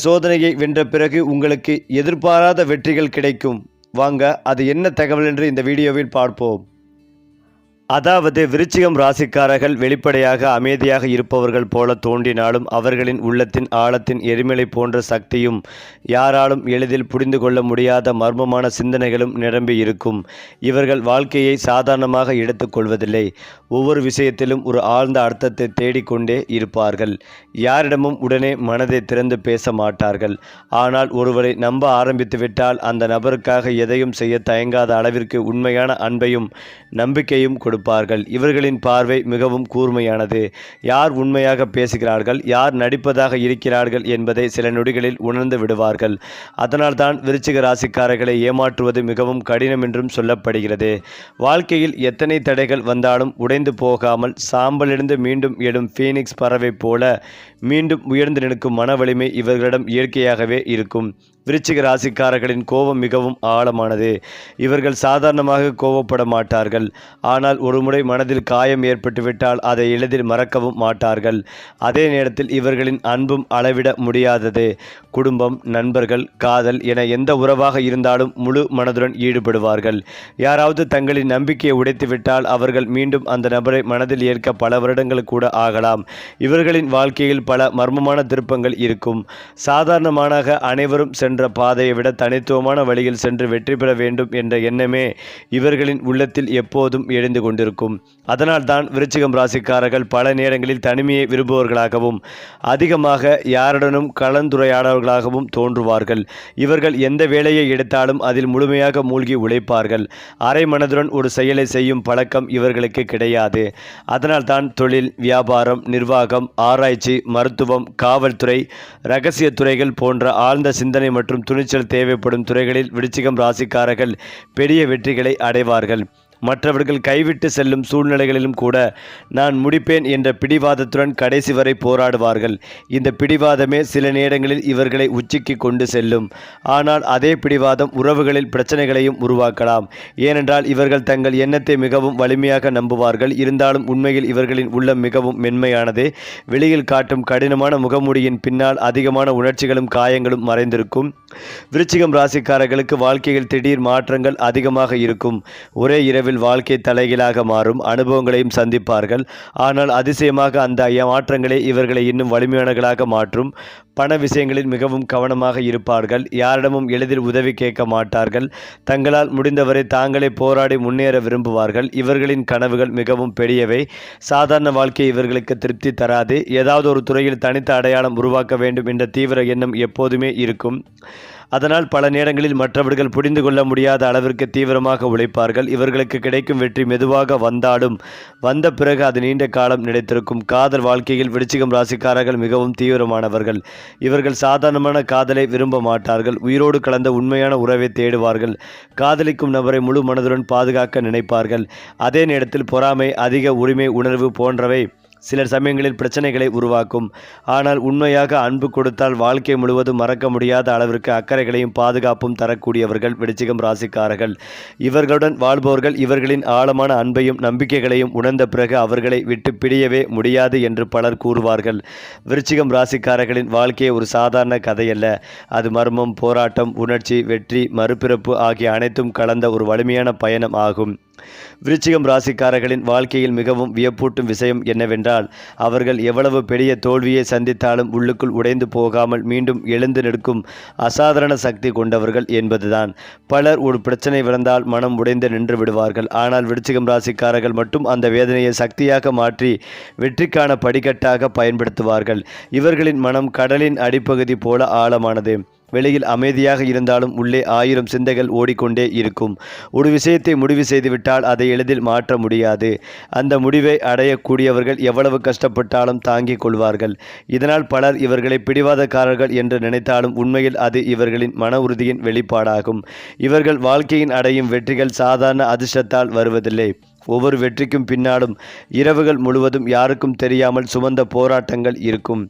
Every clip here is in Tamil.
சோதனையை வென்ற பிறகு உங்களுக்கு எதிர்பாராத வெற்றிகள் கிடைக்கும். வாங்க, அது என்ன தகவல் என்று இந்த வீடியோவில் பார்ப்போம். அதாவது விருச்சிகம் ராசிக்காரர்கள் வெளிப்படையாக அமைதியாக இருப்பவர்கள் போல தோன்றினாலும் அவர்களின் உள்ளத்தின் ஆழத்தின் எரிமலை போன்ற சக்தியும் யாராலும் எளிதில் புரிந்து கொள்ள முடியாத மர்மமான சிந்தனைகளும் நிரம்பி இருக்கும். இவர்கள் வாழ்க்கையை சாதாரணமாக எடுத்துக்கொள்வதில்லை. ஒவ்வொரு விஷயத்திலும் ஒரு ஆழ்ந்த அர்த்தத்தை தேடிக்கொண்டே இருப்பார்கள். யாரிடமும் உடனே மனதை திறந்து பேச மாட்டார்கள். ஆனால் ஒருவரை நம்ப ஆரம்பித்துவிட்டால் அந்த நபருக்காக எதையும் செய்ய தயங்காத அளவிற்கு உண்மையான அன்பையும் நம்பிக்கையும் கொடுப்பார்கள். இவர்களின் பார்வை மிகவும் கூர்மையானது. யார் உண்மையாக பேசுகிறார்கள், யார் நடிப்பதாக இருக்கிறார்கள் என்பதை சில நொடிகளில் உணர்ந்து விடுவார்கள். அதனால்தான் விருச்சிக ராசிக்காரர்களை ஏமாற்றுவது மிகவும் கடினம் என்றும் சொல்லப்படுகிறது. வாழ்க்கையில் எத்தனை தடைகள் வந்தாலும் உடைந்து போகாமல் சாம்பலிருந்து மீண்டும் எழும் ஃபீனிக்ஸ் பறவை போல மீண்டும் உயர்ந்து நிற்கும் மன வலிமை இவர்களிடம் இயற்கையாகவே இருக்கும். விருச்சிக ராசிக்காரர்களின் கோபம் மிகவும் ஆழமானது. இவர்கள் சாதாரணமாக கோபப்பட மாட்டார்கள். ஆனால் ஒருமுறை மனதில் காயம் ஏற்பட்டுவிட்டால் அதை எளிதில் மறக்கவும் மாட்டார்கள். அதே நேரத்தில் இவர்களின் அன்பும் அளவிட முடியாதது. குடும்பம், நண்பர்கள், காதல் என எந்த உறவாக இருந்தாலும் முழு மனதுடன் ஈடுபடுவார்கள். யாராவது தங்களின் நம்பிக்கையை உடைத்துவிட்டால் அவர்கள் மீண்டும் அந்த நபரை மனதில் ஏற்க பல வருடங்கள் கூட ஆகலாம். இவர்களின் வாழ்க்கையில் பல மர்மமான திருப்பங்கள் இருக்கும். சாதாரணமாக அனைவரும் சென்ற பாதையை விட தனித்துவமான வழியில் சென்று வெற்றி பெற வேண்டும் என்ற எண்ணமே இவர்களின் உள்ளத்தில் எப்போதும் எழுந்து கொண்டிருக்கும். அதனால்தான் விருச்சிகம் ராசிக்காரர்கள் பல நேரங்களில் தனிமையை விரும்புவர்களாகவும் அதிகமாக யாருடனும் கலந்துரையாடவர்களாகவும் தோன்றுவார்கள். இவர்கள் எந்த வேலையை எடுத்தாலும் அதில் முழுமையாக மூழ்கி உழைப்பார்கள். அரை மனதுடன் ஒரு செயலை செய்யும் பழக்கம் இவர்களுக்கு கிடையாது. அதனால்தான் தொழில், வியாபாரம், நிர்வாகம், ஆராய்ச்சி, மருத்துவம், காவல்துறை, இரகசிய துறைகள் போன்ற ஆழ்ந்த சிந்தனை மற்றும் துணிச்சல் தேவைப்படும் துறைகளில் விருச்சிகம் ராசிக்காரர்கள் பெரிய வெற்றிகளை அடைவார்கள். மற்றவர்கள் கைவிட்டு செல்லும் சூழ்நிலைகளிலும் கூட நான் முடிப்பேன் என்ற பிடிவாதத்துடன் கடைசி வரை போராடுவார்கள். இந்த பிடிவாதமே சில நேரங்களில் இவர்களை உச்சிக்கு கொண்டு செல்லும். ஆனால் அதே பிடிவாதம் உறவுகளில் பிரச்சனைகளையும் உருவாக்கலாம். ஏனென்றால் இவர்கள் தங்கள் எண்ணத்தை மிகவும் வலிமையாக நம்புவார்கள். இருந்தாலும் உண்மையில் இவர்களின் உள்ளம் மிகவும் மென்மையானது. வெளியில் காட்டும் கடினமான முகமூடியின் பின்னால் அதிகமான உணர்ச்சிகளும் காயங்களும் மறைந்திருக்கும். விருச்சிகம் ராசிக்காரர்களுக்கு வாழ்க்கையில் திடீர் மாற்றங்கள் அதிகமாக இருக்கும். ஒரே இரவில் வாழ்க்கை தலைகீழாக மாறும் அனுபவங்களையும் சந்திப்பார்கள். ஆனால் அதிசயமாக அந்த மாற்றங்களே இவர்களை இன்னும் வலிமையானவர்களாக மாற்றும். பண விஷயங்களில் மிகவும் கவனமாக இருப்பார்கள். யாரிடமும் எளிதில் உதவி கேட்க மாட்டார்கள். தங்களால் முடிந்தவரை தாங்களே போராடி முன்னேற விரும்புவார்கள். இவர்களின் கனவுகள் மிகவும் பெரியவை. சாதாரண வாழ்க்கை இவர்களுக்கு திருப்தி தராது. ஏதாவது ஒரு துறையில் தனித்த அடையாளம் உருவாக்க வேண்டும் என்ற தீவிர எண்ணம் எப்போதுமே இருக்கும். அதனால் பல நேரங்களில் மற்றவர்கள் புரிந்து கொள்ள முடியாத அளவிற்கு தீவிரமாக உழைப்பார்கள். இவர்களுக்கு கிடைக்கும் வெற்றி மெதுவாக வந்தாலும் வந்த பிறகு அது நீண்ட காலம் நிலைத்திருக்கும். காதல் வாழ்க்கையில் விருச்சிகம் ராசிக்காரர்கள் மிகவும் தீவிரமானவர்கள். இவர்கள் சாதாரணமான காதலை விரும்ப மாட்டார்கள். உயிரோடு கலந்த உண்மையான உறவை தேடுவார்கள். காதலிக்கும் நபரை முழு மனதுடன் பாதுகாக்க நினைப்பார்கள். அதே நேரத்தில் பொறாமை, அதிக உரிமை உணர்வு போன்றவை சில சமயங்களில் பிரச்சனைகளை உருவாக்கும். ஆனால் உண்மையாக அன்பு கொடுத்தால் வாழ்க்கை முழுவதும் மறக்க முடியாத அளவிற்கு அக்கறைகளையும் பாதுகாப்பும் தரக்கூடியவர்கள் விருச்சிகம் ராசிக்காரர்கள். இவர்களுடன் வாழ்பவர்கள் இவர்களின் ஆழமான அன்பையும் நம்பிக்கைகளையும் உணர்ந்த பிறகு அவர்களை விட்டு பிரியவே முடியாது என்று பலர் கூறுவார்கள். விருச்சிகம் ராசிக்காரர்களின் வாழ்க்கையை ஒரு சாதாரண கதையல்ல. அது மர்மம், போராட்டம், உணர்ச்சி, வெற்றி, மறுபிறப்பு ஆகிய அனைத்தும் கலந்த ஒரு வலிமையான பயணம் ஆகும். விருச்சிகம் ராசிக்காரர்களின் வாழ்க்கையில் மிகவும் வியப்பூட்டும் விஷயம் என்னவென்றால் அவர்கள் எவ்வளவு பெரிய தோல்வியை சந்தித்தாலும் உள்ளுக்குள் உடைந்து போகாமல் மீண்டும் எழுந்து நிற்கும் அசாதாரண சக்தி கொண்டவர்கள் என்பதுதான். பலர் ஒரு பிரச்சனை விழுந்தால் மனம் உடைந்து நின்று விடுவார்கள். ஆனால் விருச்சிகம் ராசிக்காரர்கள் மட்டும் அந்த வேதனையை சக்தியாக மாற்றி வெற்றிக்கான படிக்கட்டாக பயன்படுத்துவார்கள். இவர்களின் மனம் கடலின் அடிப்பகுதி போல ஆழமானது. வெளியில் அமைதியாக இருந்தாலும் உள்ளே 1000 சிந்தைகள் ஓடிக்கொண்டே இருக்கும். ஒரு விஷயத்தை முடிவு செய்துவிட்டால் அதை எளிதில் மாற்ற முடியாது. அந்த முடிவை அடையக்கூடியவர்கள் எவ்வளவு கஷ்டப்பட்டாலும் தாங்கிக் கொள்வார்கள். இதனால் பலர் இவர்களை பிடிவாதக்காரர்கள் என்று நினைத்தாலும் உண்மையில் அது இவர்களின் மன உறுதியின் வெளிப்பாடாகும். இவர்கள் வாழ்க்கையின் அடையும் வெற்றிகள் சாதாரண அதிர்ஷ்டத்தால் வருவதில்லை. ஒவ்வொரு வெற்றிக்கும் பின்னாலும் இரவுகள் முழுவதும் யாருக்கும் தெரியாமல் சுமந்த போராட்டங்கள் இருக்கும்.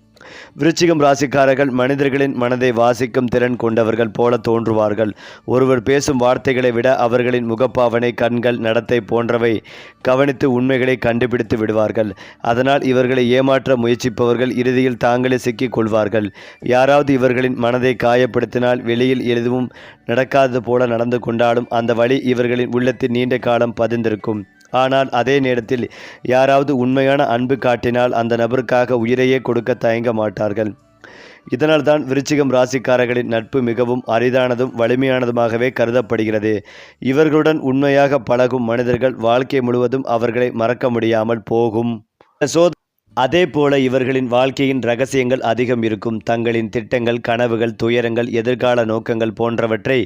விருச்சிகம் ராசிக்காரர்கள் மனிதர்களின் மனதை வாசிக்கும் திறன் கொண்டவர்கள் போல தோன்றுவார்கள். ஒருவர் பேசும் வார்த்தைகளை விட அவர்களின் முகப்பாவனை, கண்கள், நடத்தை போன்றவை கவனித்து உண்மைகளை கண்டுபிடித்து விடுவார்கள். அதனால் இவர்களை ஏமாற்ற முயற்சிப்பவர்கள் இறுதியில் தாங்களே சிக்கிக் கொள்வார்கள். யாராவது இவர்களின் மனதை காயப்படுத்தினால் வெளியில் எதுவும் நடக்காதது போல நடந்து கொண்டாலும் அந்த வழி இவர்களின் உள்ளத்தில் நீண்ட காலம் பதிந்திருக்கும். ஆனால் அதே நேரத்தில் யாராவது உண்மையான அன்பு காட்டினால் அந்த நபருக்காக உயிரையே கொடுக்க தயங்க மாட்டார்கள். இதனால்தான் விருச்சிகம் ராசிக்காரர்களின் நட்பு மிகவும் அரிதானதும் வலிமையானதுமாகவே கருதப்படுகிறது. இவர்களுடன் உண்மையாக பழகும் மனிதர்கள் வாழ்க்கை முழுவதும் அவர்களை மறக்க முடியாமல் போகும். அதே போல இவர்களின் வாழ்க்கையின் ரகசியங்கள் அதிகம் இருக்கும். தங்களின் திட்டங்கள், கனவுகள், துயரங்கள், எதிர்கால நோக்கங்கள் போன்றவற்றை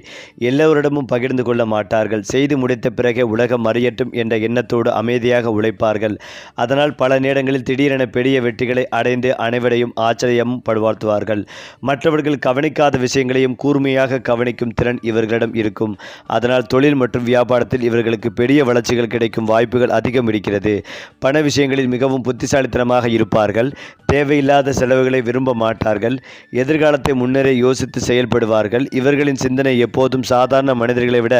எல்லோரிடமும் பகிர்ந்து கொள்ள மாட்டார்கள். செய்து முடித்த பிறகே உலகம் அறியட்டும் என்ற எண்ணத்தோடு அமைதியாக உழைப்பார்கள். அதனால் பல நேரங்களில் திடீரென பெரிய வெற்றிகளை அடைந்து அனைவரையும் ஆச்சரியமும் படுவார்த்துவார்கள். மற்றவர்கள் கவனிக்காத விஷயங்களையும் கூர்மையாக கவனிக்கும் திறன் இவர்களிடம் இருக்கும். அதனால் தொழில் மற்றும் வியாபாரத்தில் இவர்களுக்கு பெரிய வளர்ச்சிகள் கிடைக்கும் வாய்ப்புகள் அதிகம் இருக்கிறது. பண விஷயங்களில் மிகவும் புத்திசாலித்தனமாக இருப்பார்கள். தேவையில்லாத செலவுகளை விரும்ப மாட்டார்கள். எதிர்காலத்தை முன்னரே யோசித்து செயல்படுவார்கள். இவர்களின் சிந்தனை எப்போதும் சாதாரண மனிதர்களை விட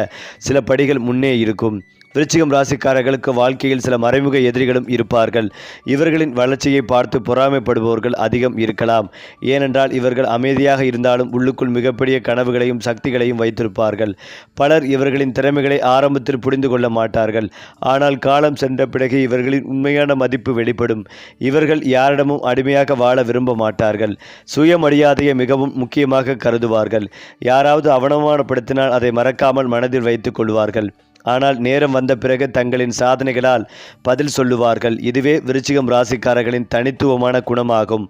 சில படிகள் முன்னே இருக்கும். விருச்சிகம் ராசிக்காரர்களுக்கு வாழ்க்கையில் சில மறைமுக எதிரிகளும் இருப்பார்கள். இவர்களின் வளர்ச்சியை பார்த்து பொறாமைப்படுபவர்கள் அதிகம் இருக்கலாம். ஏனென்றால் இவர்கள் அமைதியாக இருந்தாலும் உள்ளுக்குள் மிகப்பெரிய கனவுகளையும் சக்திகளையும் வைத்திருப்பார்கள். பலர் இவர்களின் திறமைகளை ஆரம்பத்தில் புரிந்து கொள்ள மாட்டார்கள். ஆனால் காலம் சென்ற பிறகு இவர்களின் உண்மையான மதிப்பு வெளிப்படும். இவர்கள் யாரிடமும் அடிமையாக வாழ விரும்ப மாட்டார்கள். சுயமரியாதையை மிகவும் முக்கியமாக கருதுவார்கள். யாராவது அவமானப்படுத்தினால் அதை மறக்காமல் மனதில் வைத்துக் கொள்வார்கள். ஆனால் நேரம் வந்த பிறகு தங்களின் சாதனைகளால் பதில் சொல்லுவார்கள். இதுவே விருச்சிகம் ராசிக்காரர்களின் தனித்துவமான குணமாகும்.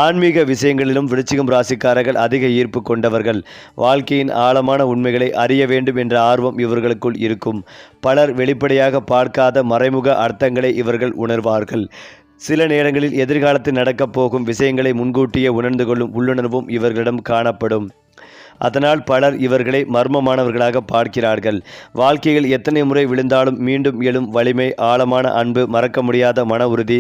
ஆன்மீக விஷயங்களிலும் விருச்சிகம் ராசிக்காரர்கள் அதிக ஈர்ப்பு கொண்டவர்கள். வாழ்க்கையின் ஆழமான உண்மைகளை அறிய வேண்டும் என்ற ஆர்வம் இவர்களுக்குள் இருக்கும். பலர் வெளிப்படையாக பார்க்காத மறைமுக அர்த்தங்களை இவர்கள் உணர்வார்கள். சில நேரங்களில் எதிர்காலத்தில் நடக்கப் போகும் விஷயங்களை முன்கூட்டியே உணர்ந்து கொள்ளும் உள்ளுணர்வும் இவர்களிடம் காணப்படும். அதனால் பலர் இவர்களை மர்மமானவர்களாக பார்க்கிறார்கள். வாழ்க்கையில் எத்தனை முறை விழுந்தாலும் மீண்டும் எழும் வலிமை, ஆழமான அன்பு, மறக்க முடியாத மன உறுதி,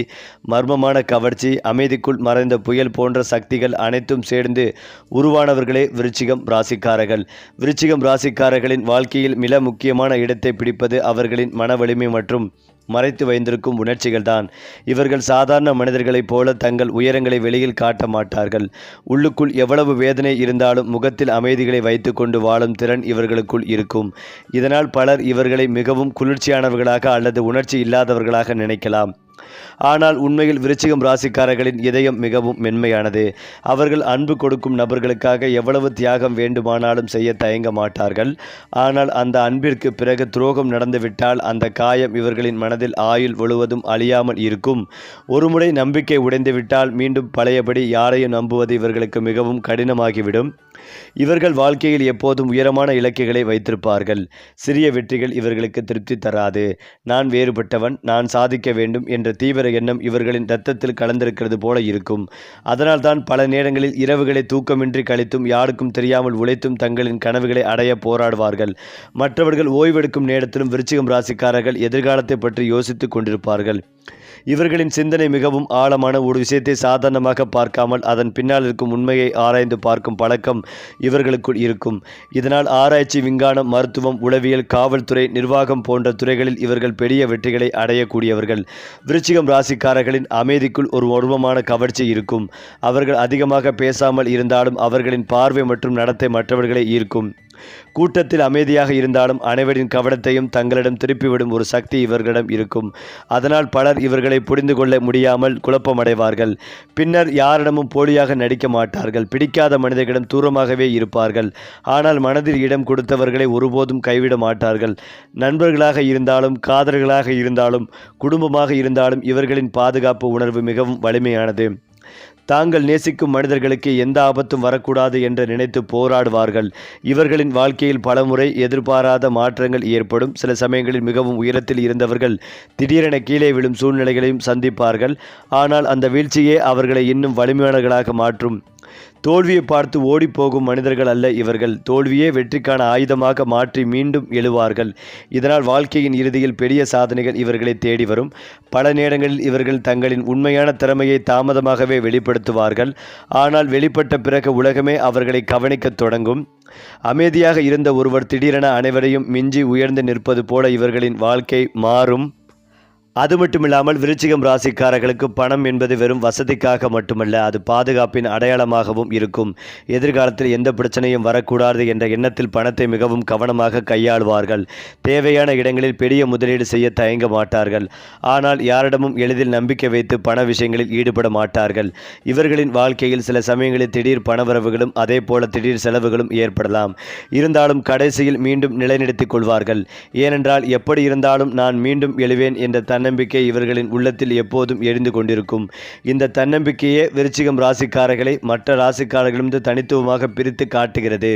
மர்மமான கவர்ச்சி, அமைதிக்குள் மறைந்த புயல் போன்ற சக்திகள் அனைத்தும் சேர்ந்து உருவானவர்களே விருச்சிகம் ராசிக்காரர்கள். விருச்சிகம் ராசிக்காரர்களின் வாழ்க்கையில் மிக முக்கியமான இடத்தை பிடிப்பது அவர்களின் மன வலிமை மற்றும் மறைத்து வைத்திருக்கும் உணர்ச்சிகள்தான். இவர்கள் சாதாரண மனிதர்களைப் போல தங்கள் உயரங்களை வெளியில் காட்ட மாட்டார்கள். உள்ளுக்குள் எவ்வளவு வேதனை இருந்தாலும் முகத்தில் அமைதிகளை வைத்து கொண்டு வாழும் திறன் இவர்களுக்குள் இருக்கும். இதனால் பலர் இவர்களை மிகவும் குளிர்ச்சியானவர்களாக அல்லது உணர்ச்சி இல்லாதவர்களாக நினைக்கலாம். ஆனால் உண்மையில் விருச்சிகம் ராசிக்காரர்களின் இதயம் மிகவும் மென்மையானது. அவர்கள் அன்பு கொடுக்கும் நபர்களுக்காக எவ்வளவு தியாகம் வேண்டுமானாலும் செய்ய தயங்க மாட்டார்கள். ஆனால் அந்த அன்பிற்கு பிறகு துரோகம் நடந்துவிட்டால் அந்த காயம் இவர்களின் மனதில் ஆயுள் முழுவதும் அழியாமல் இருக்கும். ஒருமுறை நம்பிக்கை உடைந்துவிட்டால் மீண்டும் பழையபடி யாரையும் நம்புவது இவர்களுக்கு மிகவும் கடினமாகிவிடும். இவர்கள் வாழ்க்கையில் எப்போதும் உயரமான இலக்குகளை வைத்திருப்பார்கள். சிறிய வெற்றிகள் இவர்களுக்கு திருப்தி தராது. நான் வேறுபட்டவன், நான் சாதிக்க வேண்டும் என்ற தீவிர எண்ணம் இவர்களின் இரத்தத்தில் கலந்திருக்கிறது போல இருக்கும். அதனால்தான் பல நேரங்களில் இரவுகளை தூக்கமின்றி கழித்தும் யாருக்கும் தெரியாமல் உழைத்தும் தங்களின் கனவுகளை அடைய போராடுவார்கள். மற்றவர்கள் ஓய்வெடுக்கும் நேரத்திலும் விருச்சிகம் ராசிக்காரர்கள் எதிர்காலத்தை பற்றி யோசித்துக் கொண்டிருப்பார்கள். இவர்களின் சிந்தனை மிகவும் ஆழமான ஒரு விஷயத்தை சாதாரணமாக பார்க்காமல் அதன் பின்னால் இருக்கும் உண்மையை ஆராய்ந்து பார்க்கும் பழக்கம் இவர்களுக்குள் இருக்கும். இதனால் ஆராய்ச்சி, விஞ்ஞானம், மருத்துவம், உளவியல், காவல்துறை, நிர்வாகம் போன்ற துறைகளில் இவர்கள் பெரிய வெற்றிகளை அடையக்கூடியவர்கள். விருச்சிகம் ராசிக்காரர்களின் அமைதிக்குள் ஒரு மர்மமான கவர்ச்சி இருக்கும். அவர்கள் அதிகமாக பேசாமல் இருந்தாலும் அவர்களின் பார்வை மற்றும் நடத்தை மற்றவர்களை ஈர்க்கும். கூட்டத்தில் அமைதியாக இருந்தாலும் அனைவரின் கவனத்தையும் தங்களிடம் திருப்பிவிடும் ஒரு சக்தி இவர்களிடம் இருக்கும். அதனால் பலர் இவர்களை புரிந்து கொள்ள முடியாமல் குழப்பமடைவார்கள். பின்னர் யாரிடமும் போலியாக நடிக்க மாட்டார்கள். பிடிக்காத மனிதர்களிடம் தூரமாகவே இருப்பார்கள். ஆனால் மனதில் இடம் கொடுத்தவர்களை ஒருபோதும் கைவிட மாட்டார்கள். நண்பர்களாக இருந்தாலும், காதலர்களாக இருந்தாலும், குடும்பமாக இருந்தாலும் இவர்களின் பாதுகாப்பு உணர்வு மிகவும் வலிமையானது. தாங்கள் நேசிக்கும் மனிதர்களுக்கு எந்த ஆபத்தும் வரக்கூடாது என்று நினைத்து போராடுவார்கள். இவர்களின் வாழ்க்கையில் பலமுறை எதிர்பாராத மாற்றங்கள் ஏற்படும். சில சமயங்களில் மிகவும் உயரத்தில் இருந்தவர்கள் திடீரென கீழே விழும் சூழ்நிலைகளையும் சந்திப்பார்கள். ஆனால் அந்த வீழ்ச்சியே அவர்களை இன்னும் வலிமையானவர்களாக மாற்றும். தோல்வியை பார்த்து ஓடிப்போகும் மனிதர்கள் அல்ல இவர்கள். தோல்வியே வெற்றிக்கான ஆயுதமாக மாற்றி மீண்டும் எழுவார்கள். இதனால் வாழ்க்கையின் இறுதியில் பெரிய சாதனைகள் இவர்களை தேடி வரும். பல நேரங்களில் இவர்கள் தங்களின் உண்மையான திறமையை தாமதமாகவே வெளிப்படுத்துவார்கள். ஆனால் வெளிப்பட்ட பிறகு உலகமே அவர்களை கவனிக்கத் தொடங்கும். அமைதியாக இருந்த ஒருவர் திடீரென அனைவரையும் மிஞ்சி உயர்ந்து நிற்பது போல இவர்களின் வாழ்க்கை மாறும். அது மட்டுமில்லாமல் விருச்சிகம் ராசிக்காரர்களுக்கு பணம் என்பது வெறும் வசதிக்காக மட்டுமல்ல, அது பாதுகாப்பின் அடையாளமாகவும் இருக்கும். எதிர்காலத்தில் எந்த பிரச்சனையும் வரக்கூடாது என்ற எண்ணத்தில் பணத்தை மிகவும் கவனமாக கையாளுவார்கள். தேவையான இடங்களில் பெரிய முதலீடு செய்ய தயங்க மாட்டார்கள். ஆனால் யாரிடமும் எளிதில் நம்பிக்கை வைத்து பண விஷயங்களில் ஈடுபட மாட்டார்கள். இவர்களின் வாழ்க்கையில் சில சமயங்களில் திடீர் பணவரவுகளும் அதே போல திடீர் செலவுகளும் ஏற்படலாம். இருந்தாலும் கடைசியில் மீண்டும் நிலைநிறுத்திக் கொள்வார்கள். ஏனென்றால் எப்படி இருந்தாலும் நான் மீண்டும் எழுவேன் என்ற தன்னம்பிக்கை இவர்களின் உள்ளத்தில் எப்போதும் எரிந்து கொண்டிருக்கும். இந்த தன்னம்பிக்கையே விருச்சிகம் ராசிக்காரர்களை மற்ற ராசிக்காரர்களிடம் தனித்துவமாக பிரித்து காட்டுகிறது.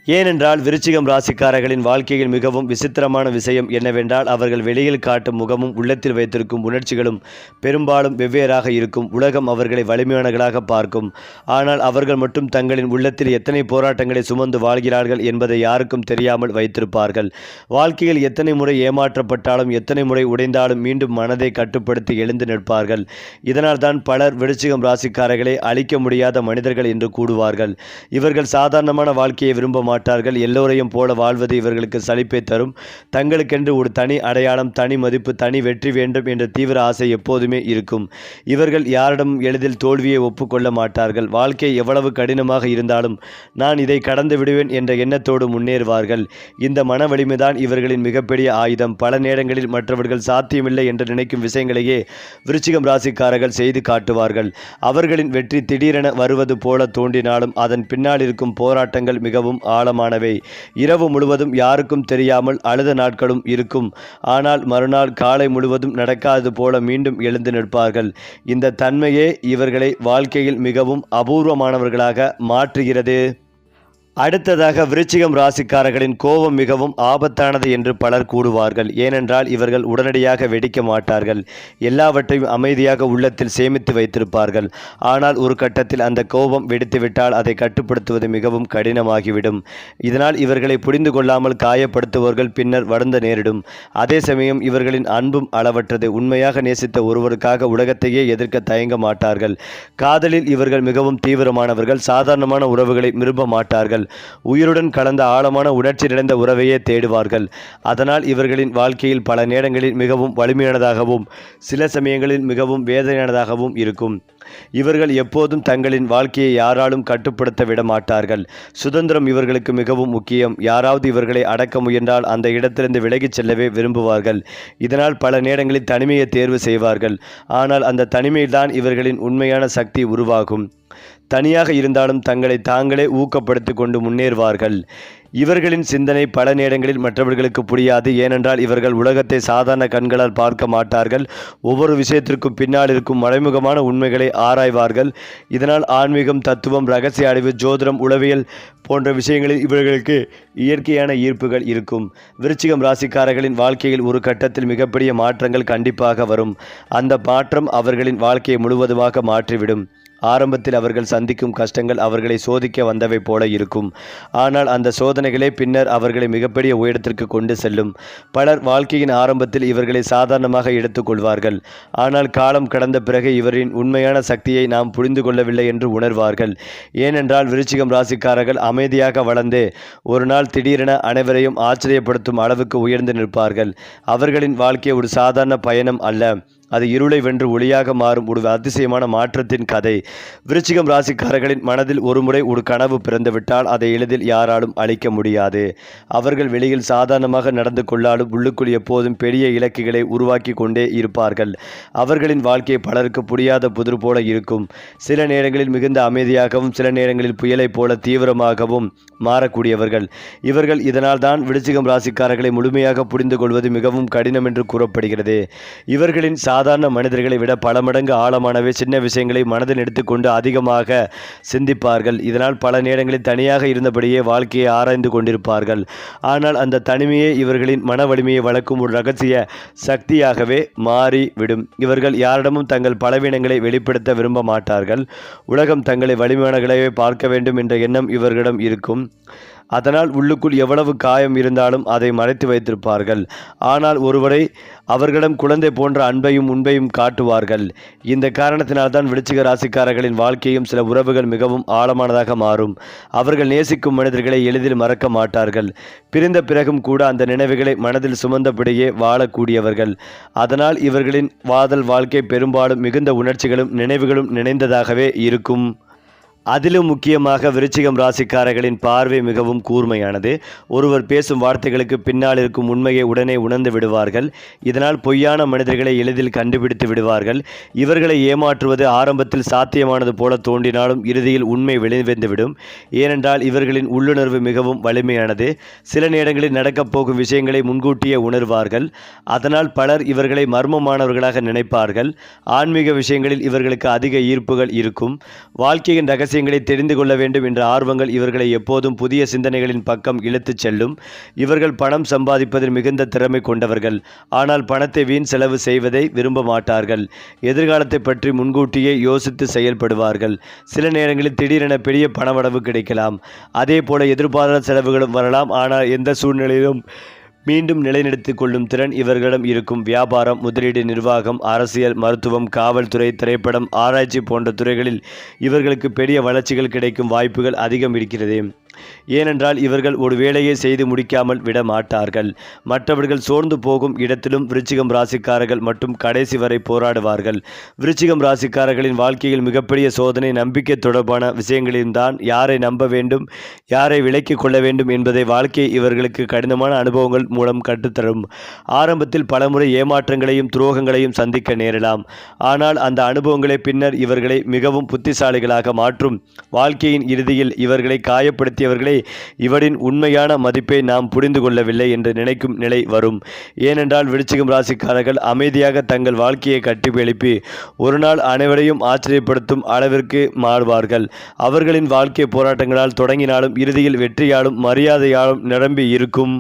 ஏனென்றால் விருச்சிகம் ராசிக்காரர்களின் வாழ்க்கையில் மிகவும் விசித்திரமான விஷயம் என்னவென்றால் அவர்கள் வெளியில் காட்டும் முகமும் உள்ளத்தில் வைத்திருக்கும் உணர்ச்சிகளும் பெரும்பாலும் வெவ்வேறாக இருக்கும். உலகம் அவர்களை வலிமையானவர்களாக பார்க்கும். ஆனால் அவர்கள் மட்டும் தங்களின் உள்ளத்தில் எத்தனை போராட்டங்களை சுமந்து வாழ்கிறார்கள் என்பதை யாருக்கும் தெரியாமல் வைத்திருப்பார்கள். வாழ்க்கையில் எத்தனை முறை ஏமாற்றப்பட்டாலும் எத்தனை முறை உடைந்தாலும் மீண்டும் மனதை கட்டுப்படுத்தி எழுந்து நிற்பார்கள். இதனால் தான் பலர் விருச்சிகம் ராசிக்காரர்களை அழிக்க முடியாத மனிதர்கள் என்று கூடுவார்கள். இவர்கள் சாதாரணமான வாழ்க்கையை விரும்ப மாட்டார்கள். எல்லோரையும் போல வாழ்வது இவர்களுக்கு சலிப்பை தரும். தங்களுக்கென்று ஒரு தனி அடையாளம், தனி மதிப்பு, தனி வெற்றி வேண்டும் என்ற தீவிர ஆசை எப்போதுமே இருக்கும். இவர்கள் யாரிடமும் எளிதில் தோல்வியை ஒப்புக்கொள்ள மாட்டார்கள். வாழ்க்கை எவ்வளவு கடினமாக இருந்தாலும் நான் இதை கடந்து விடுவேன் என்ற எண்ணத்தோடு முன்னேறுவார்கள். இந்த மன வலிமைதான் இவர்களின் மிகப்பெரிய ஆயுதம். பல நேரங்களில் மற்றவர்கள் சாத்தியமில்லை என்று நினைக்கும் விஷயங்களையே விருச்சிகம் ராசிக்காரர்கள் செய்து காட்டுவார்கள். அவர்களின் வெற்றி திடீரென வருவது போல தோன்றினாலும் அதன் பின்னால் இருக்கும் போராட்டங்கள் மிகவும் ஆழமானவை. இரவு முழுவதும் யாருக்கும் தெரியாமல் அழுத நாட்களும் இருக்கும். ஆனால் மறுநாள் காலை முழுவதும் நடக்காது போல மீண்டும் எழுந்து நிற்பார்கள். இந்த தன்மையே இவர்களை வாழ்க்கையில் மிகவும் அபூர்வமானவர்களாக மாற்றுகிறது. அடுத்ததாக விருச்சிகம் ராசிக்காரர்களின் கோபம் மிகவும் ஆபத்தானது என்று பலர் கூறுவார்கள். ஏனென்றால் இவர்கள் உடனடியாக வெடிக்க மாட்டார்கள். எல்லாவற்றையும் அமைதியாக உள்ளத்தில் சேமித்து வைத்திருப்பார்கள். ஆனால் ஒரு கட்டத்தில் அந்த கோபம் வெடித்துவிட்டால் அதை கட்டுப்படுத்துவது மிகவும் கடினமாகிவிடும். இதனால் இவர்களை புரிந்து கொள்ளாமல் காயப்படுத்துபவர்கள் பின்னர் வருந்த நேரிடும். அதே சமயம் இவர்களின் அன்பும் அளவற்றது. உண்மையாக நேசித்த ஒருவருக்காக உலகத்தையே எதிர்க்க தயங்க மாட்டார்கள். காதலில் இவர்கள் மிகவும் தீவிரமானவர்கள். சாதாரணமான உறவுகளை விரும்ப மாட்டார்கள். உயிருடன் கலந்த ஆழமான உணர்ச்சி நிறைந்த உறவையே தேடுவார்கள். அதனால் இவர்களின் வாழ்க்கையில் பல நேரங்களில் மிகவும் வலிமையானதாகவும் சில சமயங்களில் மிகவும் வேதனையானதாகவும் இருக்கும். இவர்கள் எப்போதும் தங்களின் வாழ்க்கையை யாராலும் கட்டுப்படுத்த விட மாட்டார்கள். சுதந்திரம் இவர்களுக்கு மிகவும் முக்கியம். யாராவது இவர்களை அடக்க முயன்றால் அந்த இடத்திலிருந்து விலகிச் செல்லவே விரும்புவார்கள். இதனால் பல நேரங்களில் தனிமையை தேர்வு செய்வார்கள். ஆனால் அந்த தனிமையில்தான் இவர்களின் உண்மையான சக்தி உருவாகும். தனியாக இருந்தாலும் தங்களை தாங்களே ஊக்கப்படுத்தி கொண்டு முன்னேறுவார்கள். இவர்களின் சிந்தனை பல நேரங்களில் மற்றவர்களுக்கு புரியாது. ஏனென்றால் இவர்கள் உலகத்தை சாதாரண கண்களால் பார்க்க மாட்டார்கள். ஒவ்வொரு விஷயத்திற்கும் பின்னால் இருக்கும் மறைமுகமான உண்மைகளை ஆராய்வார்கள். இதனால் ஆன்மீகம், தத்துவம், இரகசிய அறிவு, ஜோதிடம், உளவியல் போன்ற விஷயங்களில் இவர்களுக்கு இயற்கையான ஈர்ப்புகள் இருக்கும். விருச்சிகம் ராசிக்காரர்களின் வாழ்க்கையில் ஒரு கட்டத்தில் மிகப்பெரிய மாற்றங்கள் கண்டிப்பாக வரும். அந்த மாற்றம் அவர்களின் வாழ்க்கையை முழுவதுமாக மாற்றிவிடும். ஆரம்பத்தில் அவர்கள் சந்திக்கும் கஷ்டங்கள் அவர்களை சோதிக்க வந்தவை போல இருக்கும். ஆனால் அந்த சோதனைகளே பின்னர் அவர்களை மிகப்பெரிய உயரத்திற்கு கொண்டு செல்லும். பலர் வாழ்க்கையின் ஆரம்பத்தில் இவர்களை சாதாரணமாக எடுத்துக்கொள்வார்கள். ஆனால் காலம் கடந்த பிறகு இவரின் உண்மையான சக்தியை நாம் புரிந்து கொள்ளவில்லை என்று உணர்வார்கள். ஏனென்றால் விருச்சிகம் ராசிக்காரர்கள் அமைதியாக வளர்ந்து ஒரு நாள் திடீரென அனைவரையும் ஆச்சரியப்படுத்தும் அளவுக்கு உயர்ந்து நிற்பார்கள். அவர்களின் வாழ்க்கை ஒரு சாதாரண பயணம் அல்ல. அது இருளை வென்று ஒளியாக மாறும் ஒரு அதிசயமான மாற்றத்தின் கதை. விருச்சிகம் ராசிக்காரர்களின் மனதில் ஒருமுறை ஒரு கனவு பிறந்துவிட்டால் அதை எளிதில் யாராலும் அழிக்க முடியாது. அவர்கள் வெளியில் சாதாரணமாக நடந்து கொள்ளாலும் உள்ளுக்குள் எப்போதும் பெரிய இலக்குகளை உருவாக்கி கொண்டே இருப்பார்கள். அவர்களின் வாழ்க்கை பலருக்கு புரியாத புதிர் போல இருக்கும். சில நேரங்களில் மிகுந்த அமைதியாகவும் சில நேரங்களில் புயலை போல தீவிரமாகவும் மாறக்கூடியவர்கள் இவர்கள். இதனால் தான் விருச்சிகம் ராசிக்காரர்களை முழுமையாக புரிந்து கொள்வது மிகவும் கடினம் என்று கூறப்படுகிறது. இவர்களின் சாதாரண மனிதர்களை விட பல மடங்கு ஆழமானவை. சின்ன விஷயங்களை மனதில் எடுத்துக்கொண்டு அதிகமாக சிந்திப்பார்கள். இதனால் பல நேரங்களில் தனியாக இருந்தபடியே வாழ்க்கையை ஆராய்ந்து கொண்டிருப்பார்கள். ஆனால் அந்த தனிமையே இவர்களின் மன வலிமையை வளர்க்கும் ஒரு ரகசிய சக்தியாகவே மாறிவிடும். இவர்கள் யாரிடமும் தங்கள் பலவீனங்களை வெளிப்படுத்த விரும்ப மாட்டார்கள். உலகம் தங்களை வலிமையானவர்களாகவே பார்க்க வேண்டும் என்ற எண்ணம் இவர்களிடம் இருக்கும். அதனால் உள்ளுக்குள் எவ்வளவு காயம் இருந்தாலும் அதை மறைத்து வைத்திருப்பார்கள். ஆனால் ஒருவரை அவர்களிடம் குழந்தை போன்ற அன்பையும் உண்பையும் காட்டுவார்கள். இந்த காரணத்தினால்தான் விருச்சிக ராசிக்காரர்களின் வாழ்க்கையும் சில உறவுகள் மிகவும் ஆழமானதாக மாறும். அவர்கள் நேசிக்கும் மனிதர்களை எளிதில் மறக்க மாட்டார்கள். பிரிந்த பிறகும் கூட அந்த நினைவுகளை மனதில் சுமந்தபடியே வாழக்கூடியவர்கள். அதனால் இவர்களின் வாழ்க்கை பெரும்பாலும் மிகுந்த உணர்ச்சிகளும் நினைவுகளும் நினைந்ததாகவே இருக்கும். அதிலும் முக்கியமாக விருச்சிகம் ராசிக்காரர்களின் பார்வை மிகவும் கூர்மையானது. ஒருவர் பேசும் வார்த்தைகளுக்கு பின்னால் இருக்கும் உண்மையை உடனே உணர்ந்து விடுவார்கள். இதனால் பொய்யான மனிதர்களை எளிதில் கண்டுபிடித்து விடுவார்கள். இவர்களை ஏமாற்றுவது ஆரம்பத்தில் சாத்தியமானது போல தோன்றினாலும் இறுதியில் உண்மை வெளிவந்துவிடும். ஏனென்றால் இவர்களின் உள்ளுணர்வு மிகவும் வலிமையானது. சில நேரங்களில் நடக்கப் போகும் விஷயங்களை முன்கூட்டியே உணர்வார்கள். அதனால் பலர் இவர்களை மர்மமானவர்களாக நினைப்பார்கள். ஆன்மீக விஷயங்களில் இவர்களுக்கு அதிக ஈர்ப்புகள் இருக்கும். வாழ்க்கையின் ரகசியங்களை தெரிந்து கொள்ள வேண்டும் என்ற ஆர்வங்கள் இவர்களை எப்போதும் புதிய சிந்தனைகளின் பக்கம் இழுத்துச் செல்லும். இவர்கள் பணம் சம்பாதிப்பதில் மிகுந்த திறமை கொண்டவர்கள். ஆனால் பணத்தை வீண் செலவு செய்வதை விரும்ப மாட்டார்கள். எதிர்காலத்தை பற்றி முன்கூட்டியே யோசித்து செயல்படுவார்கள். சில நேரங்களில் திடீரென பெரிய பணவரவு கிடைக்கலாம். அதே போல எதிர்பாராத செலவுகளும் வரலாம். ஆனால் எந்த சூழ்நிலையிலும் மீண்டும் நிலைநிறுத்திக் கொள்ளும் திறன் இவர்களிடம் இருக்கும். வியாபாரம், முதலீடு, நிர்வாகம், அரசியல், மருத்துவம், காவல்துறை, திரைப்படம், ஆராய்ச்சி போன்ற துறைகளில் இவர்களுக்கு பெரிய வளர்ச்சிகள் கிடைக்கும் வாய்ப்புகள் அதிகம் இருக்கிறது. ஏனென்றால் இவர்கள் ஒரு வேலையை செய்து முடிக்காமல் விட மாட்டார்கள். மற்றவர்கள் சோர்ந்து போகும் இடத்திலும் விருச்சிகம் ராசிக்காரர்கள் மட்டும் கடைசி வரை போராடுவார்கள். விருச்சிகம் ராசிக்காரர்களின் வாழ்க்கையில் மிகப்பெரிய சோதனை நம்பிக்கை தொடர்பான விஷயங்களில்தான். யாரை நம்ப வேண்டும், யாரை விலக்கிக் கொள்ள வேண்டும் என்பதை வாழ்க்கை இவர்களுக்கு கடினமான அனுபவங்கள் மூலம் கற்றுத்தரும். ஆரம்பத்தில் பலமுறை ஏமாற்றங்களையும் துரோகங்களையும் சந்திக்க நேரலாம். ஆனால் அந்த அனுபவங்களை பின்னர் இவர்களை மிகவும் புத்திசாலிகளாக மாற்றும். வாழ்க்கையின் இறுதியில் இவர்களை காயப்படுத்தியவர்களே இவரின் உண்மையான மதிப்பை நாம் புரிந்து கொள்ளவில்லை என்று நினைக்கும் நிலை வரும். ஏனென்றால் விருச்சிகம் ராசிக்காரர்கள் அமைதியாக தங்கள் வாழ்க்கையை கட்டி எழுப்பி ஒரு நாள் அனைவரையும் ஆச்சரியப்படுத்தும் அளவிற்கு மாறுவார்கள். அவர்களின் வாழ்க்கை போராட்டங்களால் தொடங்கினாலும் இறுதியில் வெற்றியாலும் மரியாதையாலும் நிரம்பி இருக்கும்.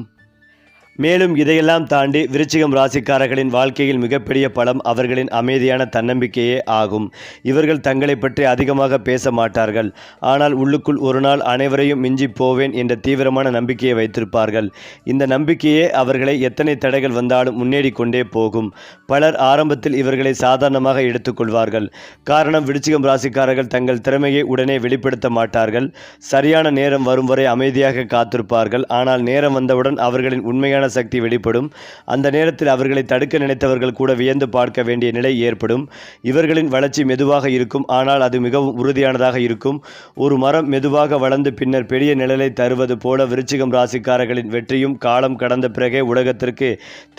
மேலும் இதையெல்லாம் தாண்டி விருச்சிகம் ராசிக்காரர்களின் வாழ்க்கையில் மிகப்பெரிய பலம் அவர்களின் அமைதியான தன்னம்பிக்கையே ஆகும். இவர்கள் தங்களை பற்றி அதிகமாக பேச மாட்டார்கள். ஆனால் உள்ளுக்குள் ஒரு நாள் அனைவரையும் மிஞ்சி போவேன் என்ற தீவிரமான நம்பிக்கையை வைத்திருப்பார்கள். இந்த நம்பிக்கையே அவர்களை எத்தனை தடைகள் வந்தாலும் முன்னேறி கொண்டே போகும். பலர் ஆரம்பத்தில் இவர்களை சாதாரணமாக எடுத்துக்கொள்வார்கள். காரணம், விருச்சிகம் ராசிக்காரர்கள் தங்கள் திறமையை உடனே வெளிப்படுத்த மாட்டார்கள். சரியான நேரம் வரும் வரை அமைதியாக காத்திருப்பார்கள். ஆனால் நேரம் வந்தவுடன் அவர்களின் உண்மையான சக்தி வெளிப்படும். அந்த நேரத்தில் அவர்களை தடுக்க நினைத்தவர்கள் கூட வியந்து பார்க்க வேண்டிய நிலை ஏற்படும். இவர்களின் வளர்ச்சி மெதுவாக இருக்கும். ஆனால் அது மிகவும் உறுதியானதாக இருக்கும். ஒரு மரம் மெதுவாக வளர்ந்து பின்னர் பெரிய நிழலை தருவது போல விருச்சிகம் ராசிக்காரர்களின் வெற்றியும் காலம் கடந்த பிறகே உலகத்திற்கு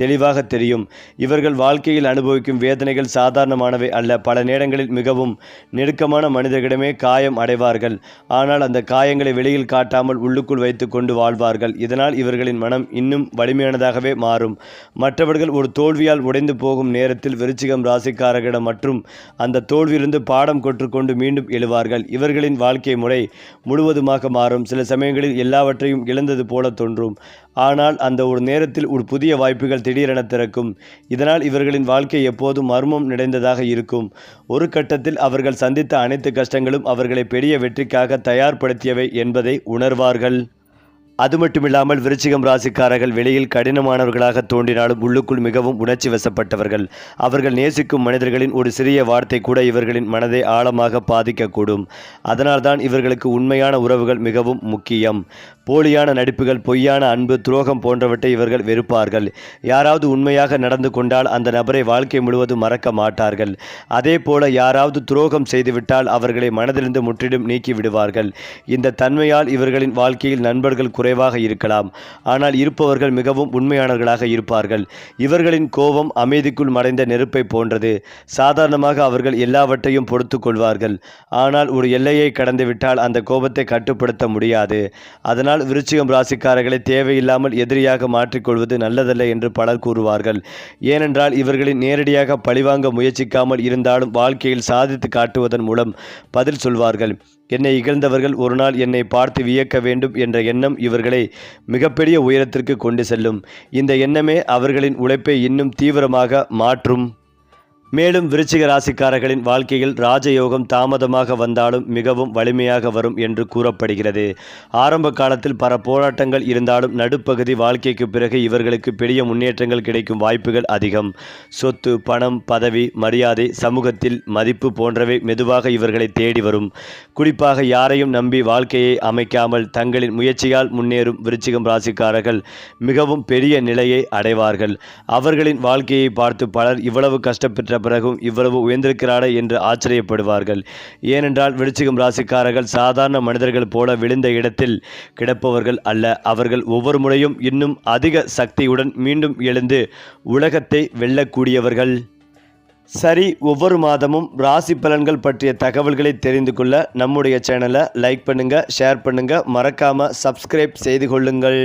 தெளிவாக தெரியும். இவர்கள் வாழ்க்கையில் அனுபவிக்கும் வேதனைகள் சாதாரணமானவை அல்ல. பல நேரங்களில் மிகவும் நெருக்கமான மனிதர்களிடமே காயம் அடைவார்கள். ஆனால் அந்த காயங்களை வெளியில் காட்டாமல் உள்ளுக்குள் வைத்து கொண்டு வாழ்வார்கள். இதனால் இவர்களின் மனம் இன்னும் வலிமையானதாகவே மாறும். மற்றவர்கள் ஒரு தோல்வியால் உடைந்து போகும் நேரத்தில் விருச்சிகம் ராசிக்காரர்களிடம் மற்றும் அந்த தோல்வியிலிருந்து பாடம் கற்றுக்கொண்டு மீண்டும் எழுவார்கள். இவர்களின் வாழ்க்கை முறை முழுவதுமாக மாறும். சில சமயங்களில் எல்லாவற்றையும் இழந்தது போல தோன்றும். ஆனால் அந்த ஒரு நேரத்தில் ஒரு புதிய வாய்ப்புகள் திடீரென திறக்கும். இதனால் இவர்களின் வாழ்க்கை எப்போதும் மர்மம் நிறைந்ததாக இருக்கும். ஒரு கட்டத்தில் அவர்கள் சந்தித்த அனைத்து கஷ்டங்களும் அவர்களை பெரிய வெற்றிக்காக தயார்படுத்தியவை என்பதை உணர்வார்கள். அது மட்டுமில்லாமல் விருச்சிகம் ராசிக்காரர்கள் வெளியில் கடினமானவர்களாக தோன்றினாலும் உள்ளுக்குள் மிகவும் உணர்ச்சி வசப்பட்டவர்கள். அவர்கள் நேசிக்கும் மனிதர்களின் ஒரு சிறிய வார்த்தை கூட இவர்களின் மனதை ஆழமாக பாதிக்கக்கூடும். அதனால்தான் இவர்களுக்கு உண்மையான உறவுகள் மிகவும் முக்கியம். போலியான நடிப்புகள், பொய்யான அன்பு, துரோகம் போன்றவற்றை இவர்கள் வெறுப்பார்கள். யாராவது உண்மையாக நடந்து கொண்டால் அந்த நபரை வாழ்க்கை முழுவதும் மறக்க மாட்டார்கள். அதே போல யாராவது துரோகம் செய்துவிட்டால் அவர்களை மனதிலிருந்து முற்றிலும் நீக்கி விடுவார்கள். இந்த தன்மையால் இவர்களின் வாழ்க்கையில் நண்பர்கள் குறைவாக இருக்கலாம். ஆனால் இருப்பவர்கள் மிகவும் உண்மையானவர்களாக இருப்பார்கள். இவர்களின் கோபம் அமைதிக்குள் மறைந்த நெருப்பை போன்றது. சாதாரணமாக அவர்கள் எல்லாவற்றையும் பொறுத்து கொள்வார்கள். ஆனால் ஒரு எல்லையை கடந்துவிட்டால் அந்த கோபத்தை கட்டுப்படுத்த முடியாது. அதனால் விருச்சிகம் ராசிக்காரர்களை தேவையில்லாமல் எதிரியாக மாற்றிக்கொள்வது நல்லதல்ல என்று பலர் கூறுவார்கள். ஏனென்றால் இவர்களின் நேரடியாக பழிவாங்க முயற்சிக்காமல் இருந்தாலும் வாழ்க்கையில் சாதித்து காட்டுவதன் மூலம் பதில் சொல்வார்கள். என்னை இகழ்ந்தவர்கள் ஒரு நாள் என்னை பார்த்து வியக்க வேண்டும் என்ற எண்ணம் இவர்களை மிகப்பெரிய உயரத்திற்கு கொண்டு செல்லும். இந்த எண்ணமே அவர்களின் உழைப்பை இன்னும் தீவிரமாக மாற்றும். மேலும் விருச்சிக ராசிக்காரர்களின் வாழ்க்கையில் ராஜயோகம் தாமதமாக வந்தாலும் மிகவும் வலிமையாக வரும் என்று கூறப்படுகிறது. ஆரம்ப காலத்தில் பல போராட்டங்கள் இருந்தாலும் நடுப்பகுதி வாழ்க்கைக்கு பிறகு இவர்களுக்கு பெரிய முன்னேற்றங்கள் கிடைக்கும் வாய்ப்புகள் அதிகம். சொத்து, பணம், பதவி, மரியாதை, சமூகத்தில் மதிப்பு போன்றவை மெதுவாக இவர்களை தேடி வரும். குறிப்பாக யாரையும் நம்பி வாழ்க்கையை அமைக்காமல் தங்களின் முயற்சியால் முன்னேறும் விருச்சிகம் ராசிக்காரர்கள் மிகவும் பெரிய நிலையை அடைவார்கள். அவர்களின் வாழ்க்கையை பார்த்து பலர் இவ்வளவு கஷ்டப்பெற்ற பிறகும் இவ்வளவு உயர்ந்திருக்கிறாரே என்று ஆச்சரியப்படுவார்கள். ஏனென்றால் விருச்சிகம் ராசிக்காரர்கள் சாதாரண மனிதர்கள் போல விழுந்த இடத்தில் கிடப்பவர்கள் அல்ல. அவர்கள் ஒவ்வொரு முறையும் இன்னும் அதிக சக்தியுடன் மீண்டும் எழுந்து உலகத்தை வெல்லக்கூடியவர்கள். சரி, ஒவ்வொரு மாதமும் ராசி பலன்கள் பற்றிய தகவல்களை தெரிந்து கொள்ள நம்முடைய சேனலை லைக் பண்ணுங்க, ஷேர் பண்ணுங்க, மறக்காம சப்ஸ்கிரைப் செய்து கொள்ளுங்கள்.